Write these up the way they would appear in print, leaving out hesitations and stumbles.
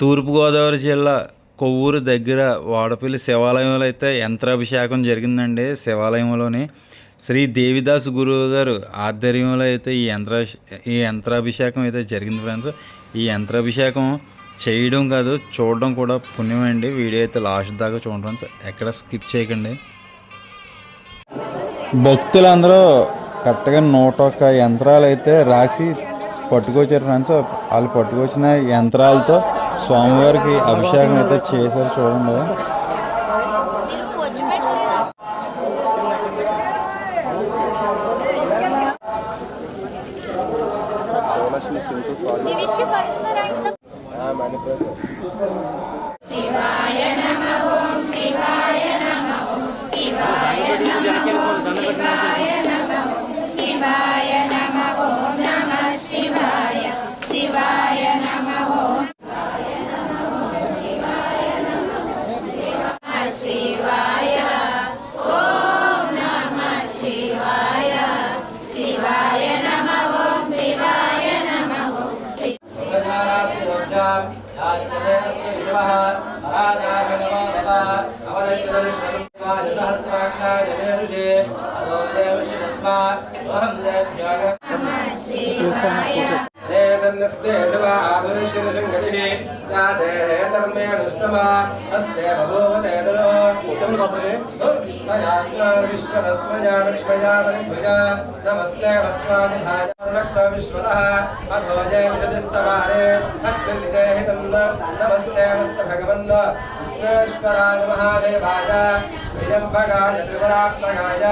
తూర్పుగోదావరి జిల్లా కొవ్వూరు దగ్గర వాడపల్లి శివాలయంలో అయితే యంత్రాభిషేకం జరిగిందండి. శివాలయంలోని శ్రీ దేవిదాస్ గురువు గారు ఆధ్వర్యంలో అయితే ఈ యంత్రాభిషేకం అయితే జరిగింది ఫ్రెండ్స్. ఈ యంత్రాభిషేకం చేయడం కాదు, చూడడం కూడా పుణ్యం అండి. వీడియో అయితే లాస్ట్ దాకా చూడండి ఫ్రెండ్స్, ఎక్కడ స్కిప్ చేయకండి. భక్తులందరూ కరెక్ట్గా 101 యంత్రాలు అయితే రాసి పట్టుకొచ్చారు ఫ్రెండ్స్. వాళ్ళు పట్టుకొచ్చిన యంత్రాలతో స్వామివారికి అభిషేకం అయితే చేశారు చూడండి. नमस्ते मस्त भगवन् विश्वेश्वराय महादेवाय त्र्यंबकाय त्रिपुरात्मकाय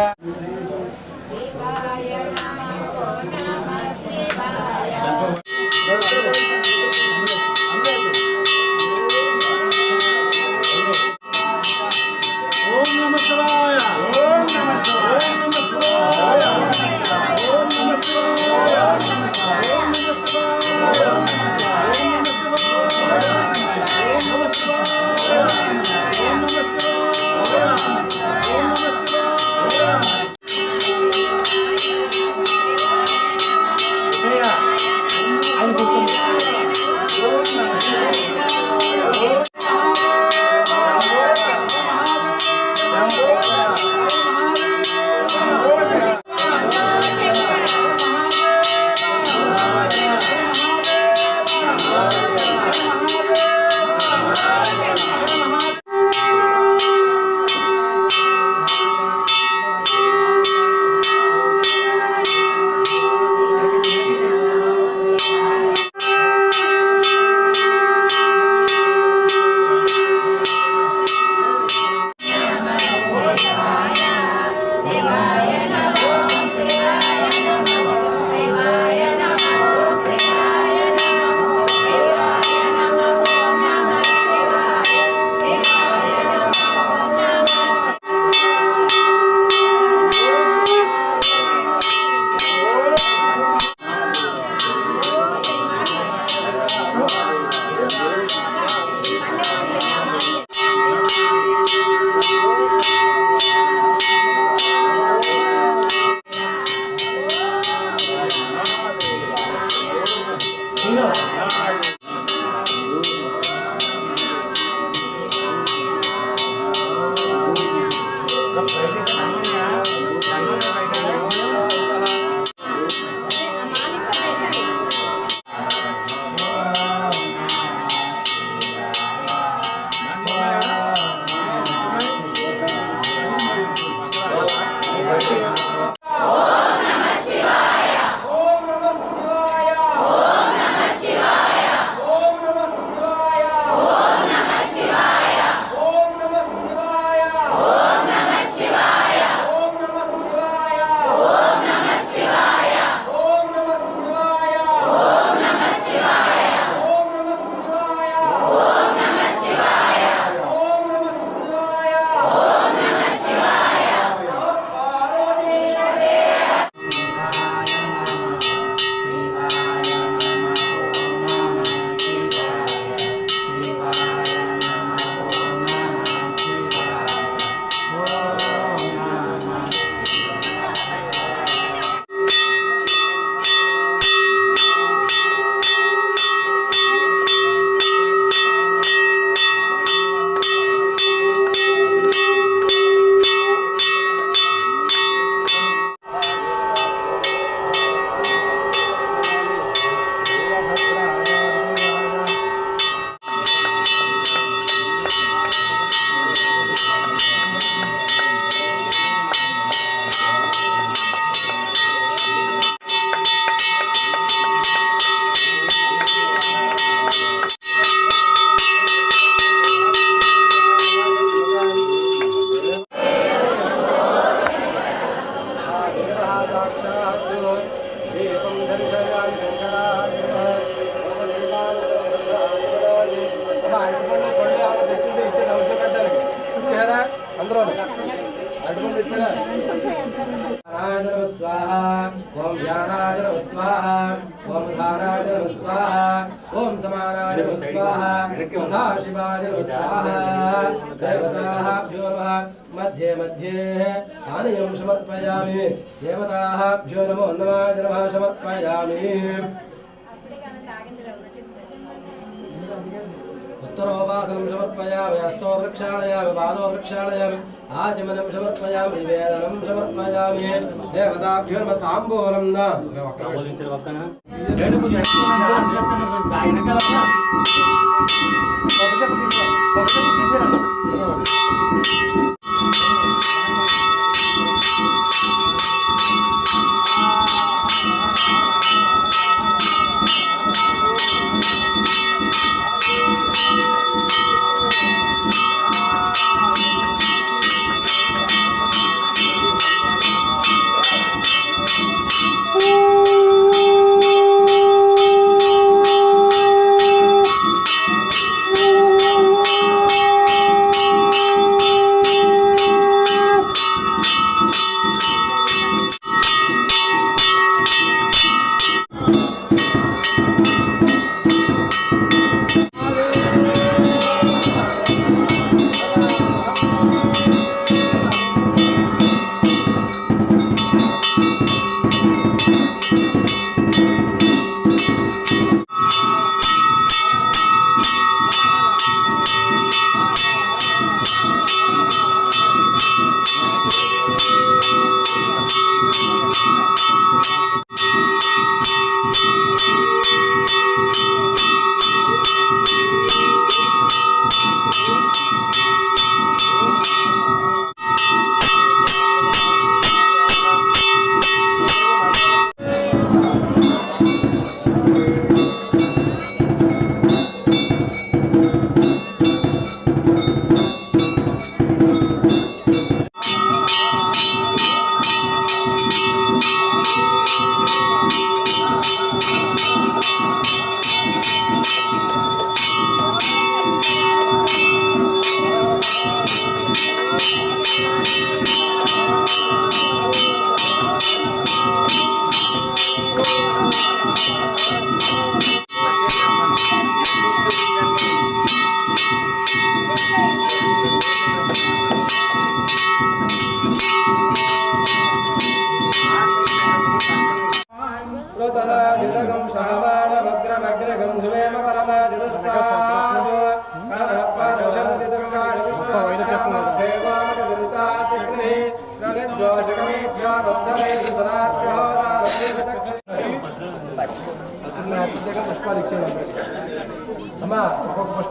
అరటిపండు పళ్ళు ఏమైనా తెచ్చుంటే ఇచ్చేది అవసరం పెట్టడానికి ఇచ్చారా అందరూ అరటిపండు ఇచ్చారా నారాయణ స్వాహ ఓం జ్ఞానాయ స్వాహ ఓం ధారాయ స్వాహ ఓం సమానాయ స్వాహ సదాశివాయ స్వాహ దేవతాభ్యో నమః మధ్యే మధ్యే ఆలయం సమర్పయామి దేవతాభ్యో నమో నమః సమర్పయామి उत्तरोपासनं समर्पयामि हस्तो प्रक्षालयामि पादो प्रक्षालयामि आचमनं समर्पयामि निवेदनं समर्पयामि देवताभ्यो नमः ताम्बूलं न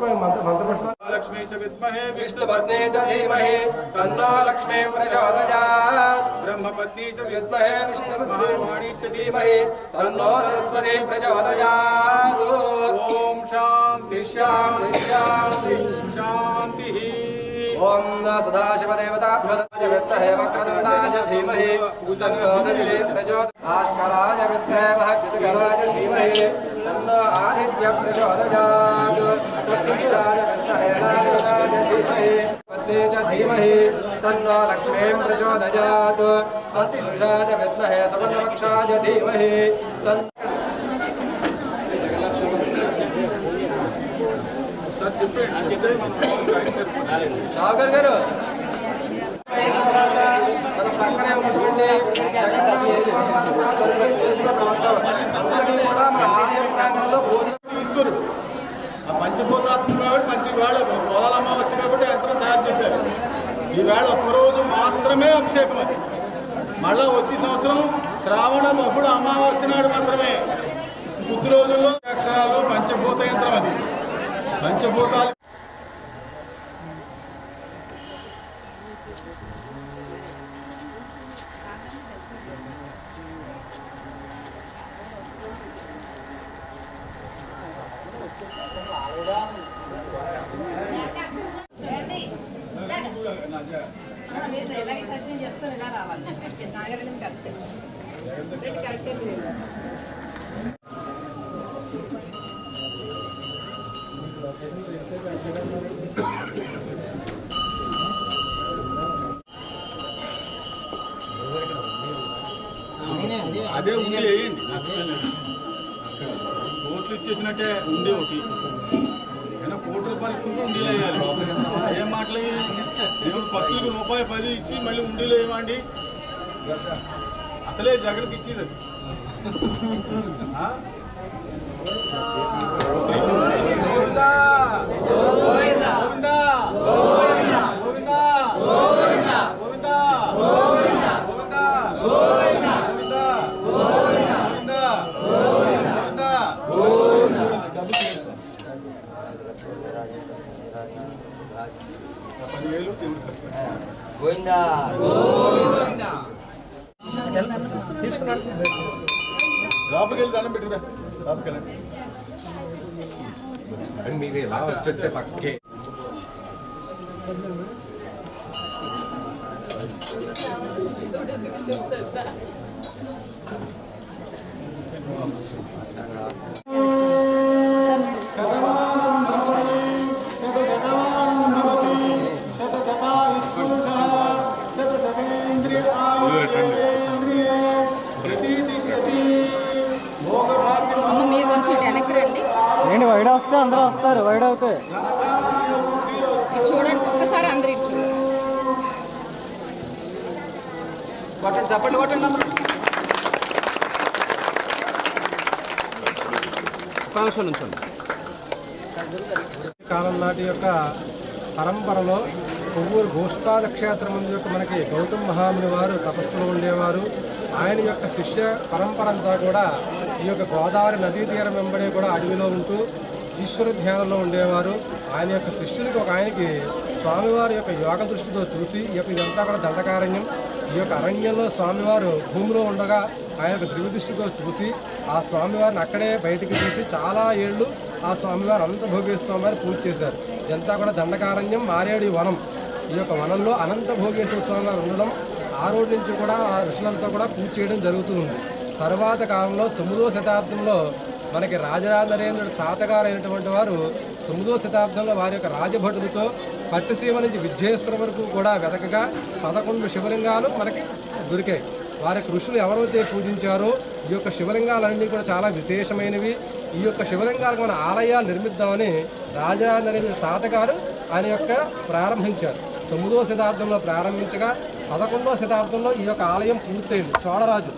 लक्ष्मी च विद्महे विष्णुपत्नी च धीमहि तन्नो लक्ष्मी प्रचोदयात् ब्रह्मपत्नी च विद्महे महावाणी च धीमहि तन्नो सरस्वती प्रचोदयात् ओम शांति शांति शांति शांति ओम सदाशिवदेवताभ्यो विद्महे वक्रतुण्डाय धीमहि तन्नो दन्ते प्रचोदयात् भास्कराय विद्महे वक्रतुण्डाय धीमहि तन्नो आदित्य प्रचोदयात् तत्पुरुषाय विद्महे नारायणाय धीमहि पत्नी च धीमहि तन्नो लक्ष्मीं प्रचोदयात् तत्पुरुषाय विद्महे समन्वक्षाय धीमहि సాగర్ గారు తర్వాత మన పక్కనే ఉన్నటువంటి దర్శనం చేసుకున్న అందరికీ కూడా మన ఆలయం ప్రాంగణంలో భోజనం తీసుకోరు ఆ పంచభూతాత్మ కాబట్టి పంచవేళ పొలాల అమావాస్య కాబట్టి యంత్రం తయారు చేశారు. ఈవేళ ఒక్కరోజు మాత్రమే అభిషేకం అది. మళ్ళా వచ్చే సంవత్సరం శ్రావణ బహుళ అమావాస్య నాడు మాత్రమే. కొద్ది రోజుల్లో అక్షరాలు పంచభూత యంత్రం అది. పంచభూతాలు అదే ఉండి వేయండి, కోట్లు ఇచ్చేసినట్టే ఉండి ఒకటి ఏదైనా ₹1 ఉండీలు వేయాలి. ఏం మాటలు దేవుడు ఖర్చులకి ₹10 ఇచ్చి మళ్ళీ ఉండీలు వేయమండి. అసలే జగన్కి ఇచ్చేది గోవిందా గోవిందా గోవిందా గోవిందా గోవిందా గోవిందా గోవిందా తీసుకున్నాడు. లోపలికి వెళ్ళి దండం పెట్టుకురా. లోపలికి వెళ్ళండి. మీరు ఎలా వచ్చే పక్కే మీరు కొంచెం వెనక్కి రండి. ఏంటి వైడ్ వస్తే అందరూ వస్తారు, వైడ్ అవుతే ఇటు చూడండి ఒక్కసారి అందరు ఇటు చూడండి. కొట్టండి, చప్పట్లు కొట్టండి అందరూ. కాలం నాటి యొక్క పరంపరలో కొవ్వూరు భూష్పాద క్షేత్రం యొక్క మనకి గౌతమ మహాముని వారు తపస్సులో ఉండేవారు. ఆయన యొక్క శిష్య పరంపర అంతా కూడా ఈ యొక్క గోదావరి నదీ తీరం వెంబడే కూడా అడవిలో ఉంటూ ఈశ్వర ధ్యానంలో ఉండేవారు. ఆయన యొక్క శిష్యులకి ఒక ఆయనకి స్వామివారి యొక్క యోగ దృష్టితో చూసి ఈ యొక్క ఇదంతా కూడా దండకారణ్యం, ఈ యొక్క అరణ్యంలో స్వామివారు భూమిలో ఉండగా ఆయన యొక్క దివ్య దృష్టితో చూసి ఆ స్వామివారిని అక్కడే బయటికి తీసి చాలా ఏళ్ళు ఆ స్వామివారు అనంత భోగేశ్వర వారిని పూజ చేశారు. ఇదంతా కూడా దండకారణ్యం, మారేడు వనం. ఈ యొక్క వనంలో అనంత భోగేశ్వర స్వామి వారు ఉండడం ఆ రోజు నుంచి కూడా ఆ ఋషులంతా కూడా పూజ చేయడం జరుగుతుంది. తరువాత కాలంలో 9వ శతాబ్దంలో మనకి రాజరాజ నరేంద్రుడి తాతగారు అయినటువంటి వారు 9వ శతాబ్దంలో వారి యొక్క రాజభటులతో పట్టిసీమ నుంచి విజయేశ్వరం వరకు కూడా వెతకగా 11 శివలింగాలు మనకి దొరికాయి. వారి ఋషులు ఎవరైతే పూజించారో ఈ యొక్క శివలింగాలన్నీ కూడా చాలా విశేషమైనవి. ఈ యొక్క శివలింగాలకు మన ఆలయాలు నిర్మిద్దామని రాజరాజ నరేంద్రుడి తాతగారు ఆయన యొక్క ప్రారంభించారు. 9వ శతాబ్దంలో ప్రారంభించగా 11వ శతాబ్దంలో ఈ యొక్క ఆలయం పూర్తయింది. చోళరాజు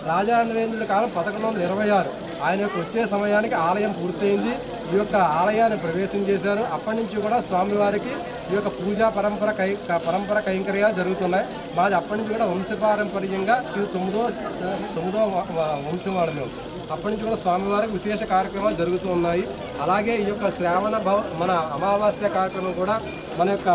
రాజా నరేంద్రుడి కాలం 1126 ఆయన యొక్క వచ్చే సమయానికి ఆలయం పూర్తయింది. ఈ యొక్క ఆలయాన్ని ప్రవేశం చేశారు. అప్పటి నుంచి కూడా స్వామివారికి ఈ యొక్క పూజా పరంపర కైంకర్యాలు జరుగుతున్నాయి. మాది అప్పటి నుంచి కూడా వంశపారంపర్యంగా ఇది 9వ వంశం వాళ్ళు మేము. అప్పటి నుంచి కూడా స్వామివారికి విశేష కార్యక్రమాలు జరుగుతూ ఉన్నాయి. అలాగే ఈ యొక్క మన అమావాస్య కార్యక్రమం కూడా మన యొక్క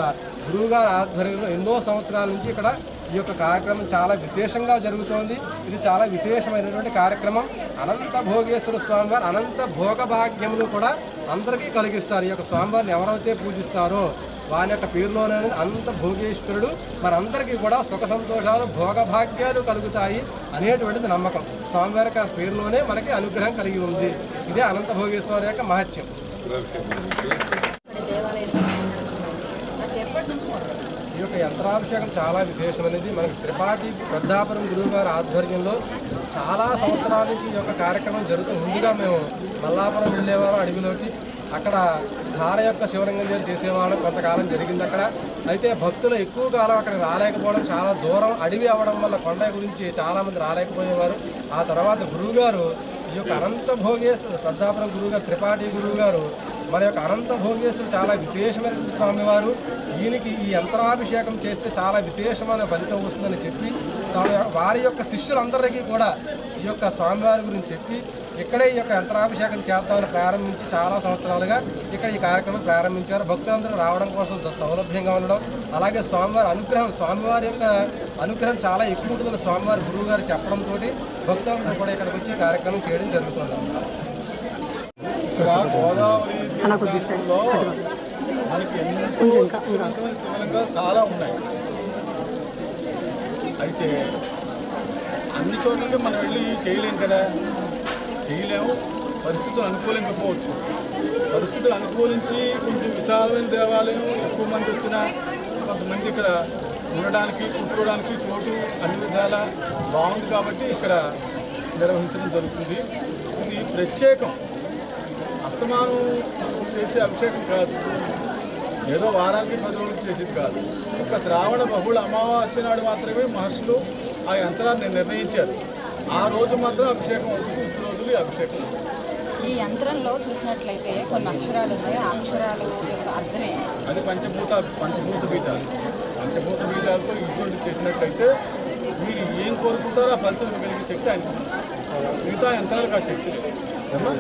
గురువుగారి ఆధ్వర్యంలో ఎన్నో సంవత్సరాల నుంచి ఇక్కడ ఈ యొక్క కార్యక్రమం చాలా విశేషంగా జరుగుతోంది. ఇది చాలా విశేషమైనటువంటి కార్యక్రమం. అనంత భోగేశ్వర స్వామివారు అనంత భోగభాగ్యములు కూడా అందరికీ కలిగిస్తారు. ఈ యొక్క స్వామివారిని ఎవరైతే పూజిస్తారో వారి యొక్క పేరులోనే అనంత భోగేశ్వరుడు మనందరికీ కూడా సుఖ సంతోషాలు భోగభాగ్యాలు కలుగుతాయి అనేటువంటిది నమ్మకం. స్వామివారి యొక్క పేరులోనే మనకి అనుగ్రహం కలిగి ఉంది. ఇదే అనంత భోగేశ్వరి యొక్క మహత్యం. ఈ యొక్క యంత్రాభిషేకం చాలా విశేషమైనది. మనకి త్రిపాఠి పెద్దాపురం గురువుగారి ఆధ్వర్యంలో చాలా సంవత్సరాల నుంచి ఈ యొక్క కార్యక్రమం జరుగుతూ ముందుగా మేము మల్లాపురం వెళ్ళేవారు అడవిలోకి. అక్కడ ధార యొక్క శివలింగం చేసేవాళ్ళం కొంతకాలం జరిగింది అక్కడ. అయితే భక్తులు ఎక్కువ కాలం అక్కడ రాలేకపోవడం, చాలా దూరం అడవి అవ్వడం వల్ల కొండ గురించి చాలామంది రాలేకపోయేవారు. ఆ తర్వాత గురువుగారు ఈ యొక్క అనంత భోగేశ్వరు పెద్దాపురం గురువుగారు త్రిపాఠి గురువుగారు మన యొక్క అనంత భోగేశ్వరుడు చాలా విశేషమైన స్వామివారు. ఈయనకి ఈ యంత్రాభిషేకం చేస్తే చాలా విశేషమైన ఫలితం వస్తుందని చెప్పి వారి యొక్క శిష్యులందరికీ కూడా ఈ యొక్క స్వామివారి గురించి చెప్పి ఇక్కడే ఈ యొక్క యంత్రాభిషేకం చేద్దామని ప్రారంభించి చాలా సంవత్సరాలుగా ఇక్కడ ఈ కార్యక్రమం ప్రారంభించారు. భక్తులందరూ రావడం కోసం సౌలభ్యంగా ఉండడం, అలాగే స్వామివారి యొక్క అనుగ్రహం చాలా ఎక్కువ ఉంటుందని స్వామివారి గురువు గారు చెప్పడంతో భక్తులందరూ కూడా ఇక్కడికి వచ్చి కార్యక్రమం చేయడం జరుగుతుంది. ఇక్కడ గోదావరి ప్రాంతంలో మనకి ఎంతో శక్తివంతమైన శివలింగాలు చాలా ఉన్నాయి. అయితే అన్ని చోట్లకి మనం వెళ్ళి చేయలేం కదా, చేయలేము, పరిస్థితులు అనుకూలంకపోవచ్చు. పరిస్థితులు అనుకూలించి కొంచెం విశాలమైన దేవాలయం, ఎక్కువ మంది వచ్చిన కొంతమంది ఇక్కడ ఉండడానికి కూర్చోడానికి చోటు అన్ని విధాల బాగుంది కాబట్టి ఇక్కడ నిర్వహించడం జరుగుతుంది. ఇది ప్రత్యేకం, అస్తమానం చేసే అభిషేకం కాదు, ఏదో వారానికి 10 రోజులు చేసేది కాదు. ఒక శ్రావణ బహుళ అమావాస్య నాడు మాత్రమే మహర్షులు ఆ యంత్రాన్ని నిర్ణయించారు. ఆ రోజు మాత్రం అభిషేకం అవుతుంది, 3 రోజులు అభిషేకం. ఈ యంత్రంలో చూసినట్లయితే కొన్ని అక్షరాలు ఉన్నాయి. ఆ అక్షరాలు యొక్క అర్థమే అది పంచభూత బీజాలు. పంచభూత బీజాలతో ఈశ్వరుడు చేసినట్లయితే మీరు ఏం కోరుకుంటారో ఆ ఫలితం ఇవ్వగలిగే శక్తి ఆయన. మిగతా యంత్రాలకు ఆ శక్తి లేదు ఏమా.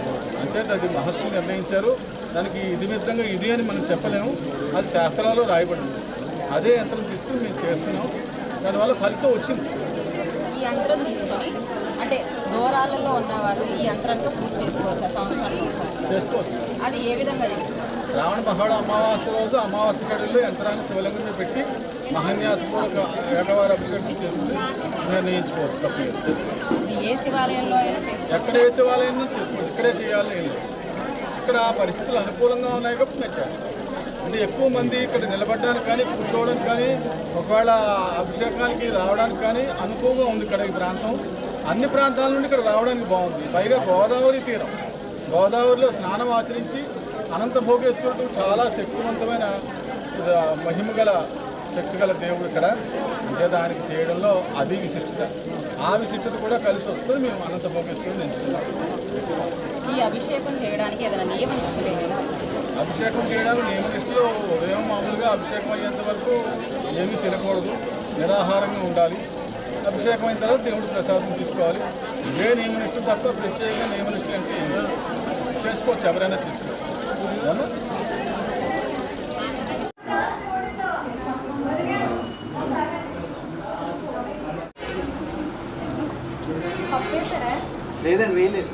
అంచేత అది మహర్షులు నిర్ణయించారు. దానికి ఇది విధంగా ఇది అని మనం చెప్పలేము, అది శాస్త్రాల్లో రాయబడి ఉంది. అదే యంత్రం తీసుకుని మేము చేస్తున్నాం, దానివల్ల ఫలితం వచ్చింది. ఈ యంత్రం తీసుకొని అంటే దూరాలలో ఉన్నవారు ఈ యంత్రంతో పూజ చేసుకోవచ్చు. సంవత్సరాల్లో చేసుకోవచ్చు. అది ఏ విధంగా చేసుకోవచ్చు? శ్రావణ బహుళ అమావాస్య రోజు అమావాస్య గడుల్లో యంత్రాన్ని శివలింగం మీద పెట్టి మహాన్యాసపూర్వక ఏకవార అభిషేకం చేసుకుని నిర్ణయించుకోవచ్చు. తప్పలేదు. ఇది ఏ శివాలయంలో అయినా చేసుకోవచ్చు. ఎక్కడ ఏ శివాలయం చేసుకోవచ్చు, ఇక్కడే చేయాలని ఏం లేదు. ఇక్కడ పరిస్థితులు అనుకూలంగా ఉన్నాయి కాబట్టి నేను చేస్తాను. అంటే ఎక్కువ మంది ఇక్కడ నిలబడడానికి కానీ కూర్చోవడానికి కానీ ఒకవేళ అభిషేకానికి రావడానికి కానీ అనుకూలంగా ఉంది. ఇక్కడ ఈ ప్రాంతం అన్ని ప్రాంతాల నుండి ఇక్కడ రావడానికి బాగుంది. పైగా గోదావరి తీరం, గోదావరిలో స్నానం ఆచరించి అనంత భోగేశ్వరుడు చాలా శక్తివంతమైన మహిమగల శక్తిగల దేవుడు ఇక్కడ. అంచేత ఆయనకి చేయడంలో అది విశిష్టత. ఆ విశిష్టత కూడా కలిసి వస్తుంది. మేము అనంత భోగేశ్వరుడు ఎంచుకున్నాం. ఈ అభిషేకం చేయడానికి ఏదైనా నియమ నిష్టలు ఏమైనా? అభిషేకం చేయడానికి నియమనిష్టలో ఉదయం మామూలుగా అభిషేకం అయ్యేంత వరకు ఏమీ తినకూడదు, నిరాహారంగా ఉండాలి. అభిషేకం అయిన తర్వాత దేవుడు ప్రసాదం తీసుకోవాలి. ఇదే నియమనిష్టం తప్ప ప్రత్యేకంగా నియమనిష్టం అంటే చేసుకోవచ్చు, ఎవరైనా చేసుకోవచ్చు. లేదండి వేయలేదు.